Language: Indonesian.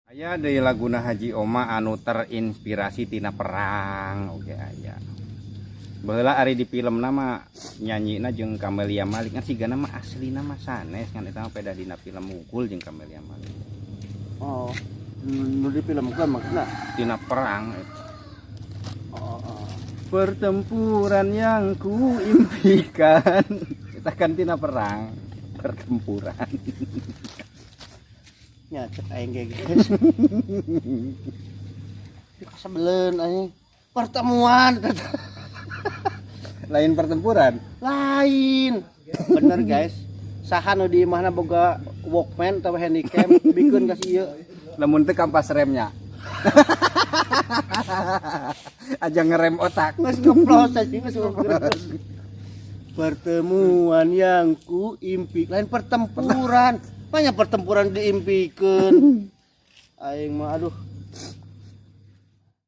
Aya deui laguna Haji Oma anu terinspirasi tina perang oge aya. Baheula ari di filmna mah nyanyina jeung Camelia Malik kan sigana mah aslina mah sanes kan eta mah peda dina film Unggul jeung Camelia Malik. Oh, nu di film kan maksudna Tina perang eta. oh. Pertempuran yang kuimpikan. Kita kan tina perang, pertempuran. Nya cek aing ge guys. Kasebeleun aing. Pertemuan Lain pertempuran. lain. Bener guys. Saha nu di imahna boga Walkman atau handycam bikeun ka si ieu. Lamun teu kampas remnya. Aja ngerem otak. Geus ngeplos aja geus ngeplos. Pertemuan yang kuimpi lain pertempuran. Banyak pertempuran diimpikeun. Aing mah aduh